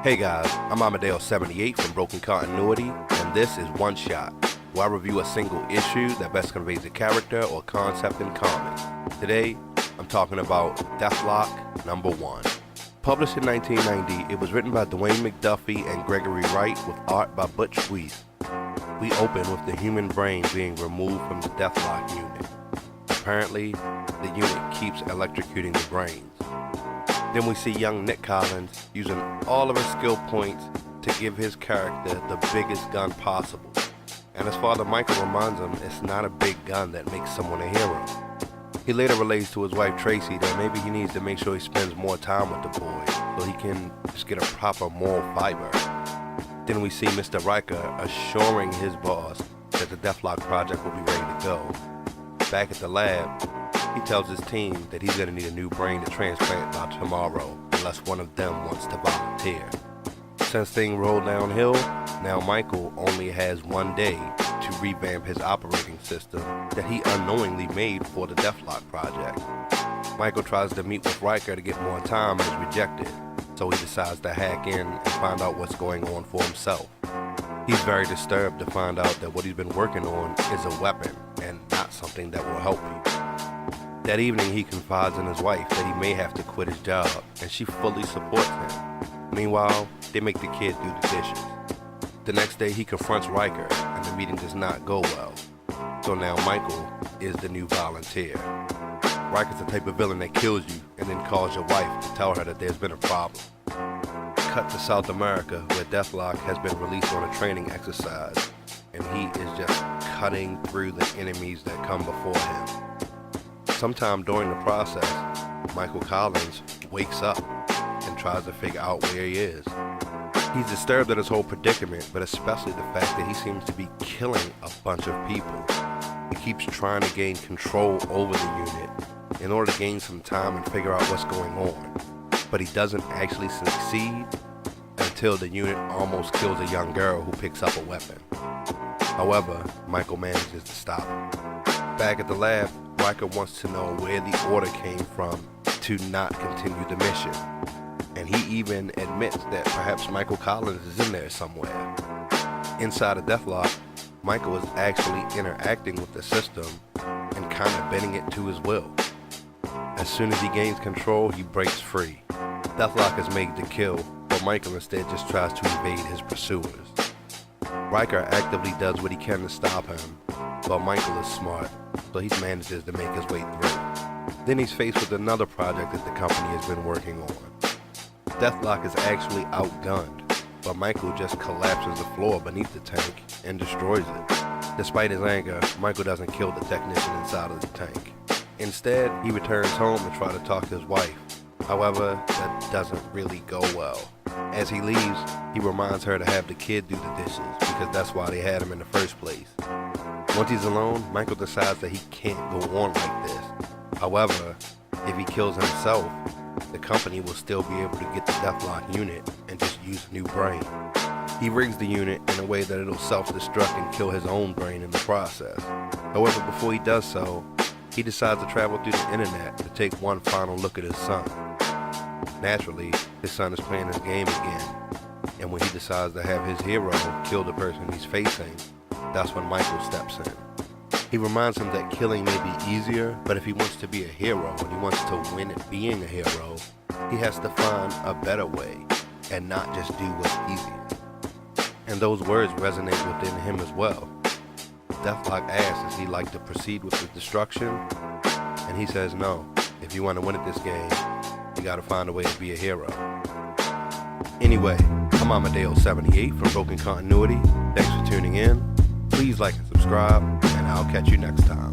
Hey guys, I'm Amadeo78 from Broken Continuity, and this is One Shot, where I review a single issue that best conveys a character or concept in comics. Today, I'm talking about Deathlok #1. Published in 1990, it was written by Dwayne McDuffie and Gregory Wright with art by Butch, Guice. We open with the human brain being removed from the Deathlok unit. Apparently, the unit keeps electrocuting the brains. Then we see young Nick Collins using all of his skill points to give his character the biggest gun possible. And his father Michael reminds him it's not a big gun that makes someone a hero. He later relates to his wife Tracy that maybe he needs to make sure he spends more time with the boy so he can just get a proper moral fiber. Then we see Mr. Riker assuring his boss that the Deathlok project will be ready to go. Back at the lab, he tells his team that he's going to need a new brain to transplant by tomorrow unless one of them wants to volunteer. Since things roll downhill, now Michael only has one day to revamp his operating system that he unknowingly made for the Deathlok project. Michael tries to meet with Riker to get more time and is rejected, so he decides to hack in and find out what's going on for himself. He's very disturbed to find out that what he's been working on is a weapon and not something that will help you. That evening, he confides in his wife that he may have to quit his job, and she fully supports him. Meanwhile, they make the kid do the dishes. The next day, he confronts Riker, and the meeting does not go well. So now Michael is the new volunteer. Riker's the type of villain that kills you and then calls your wife to tell her that there's been a problem. Cut to South America, where Deathlok has been released on a training exercise, and he is just cutting through the enemies that come before him. Sometime during the process, Michael Collins wakes up and tries to figure out where he is. He's disturbed at his whole predicament, but especially the fact that he seems to be killing a bunch of people. He keeps trying to gain control over the unit in order to gain some time and figure out what's going on. But he doesn't actually succeed until the unit almost kills a young girl who picks up a weapon. However, Michael manages to stop him. Back at the lab, Riker wants to know where the order came from to not continue the mission. And he even admits that perhaps Michael Collins is in there somewhere. Inside of Deathlok, Michael is actually interacting with the system and kind of bending it to his will. As soon as he gains control, he breaks free. Deathlok is made to kill, but Michael instead just tries to evade his pursuers. Riker actively does what he can to stop him, but Michael is smart, so he manages to make his way through. Then he's faced with another project that the company has been working on. Deathlok is actually outgunned, but Michael just collapses the floor beneath the tank and destroys it. Despite his anger, Michael doesn't kill the technician inside of the tank. Instead, he returns home to try to talk to his wife. However, that doesn't really go well. As he leaves, he reminds her to have the kid do the dishes because that's why they had him in the first place. Once he's alone, Michael decides that he can't go on like this. However, if he kills himself, the company will still be able to get the Deathlok unit and just use a new brain. He rigs the unit in a way that it'll self-destruct and kill his own brain in the process. However, before he does so, he decides to travel through the internet to take one final look at his son. Naturally, his son is playing his game again, and when he decides to have his hero kill the person he's facing, that's when Michael steps in. He reminds him that killing may be easier, but if he wants to be a hero and he wants to win at being a hero, he has to find a better way and not just do what's easier. And those words resonate within him as well. Deathlok asks if he'd like to proceed with the destruction, and he says no. If you want to win at this game, you gotta find a way to be a hero. Anyway, I'm Amadeo78 from Broken Continuity. Thanks for tuning in. Please like and subscribe, and I'll catch you next time.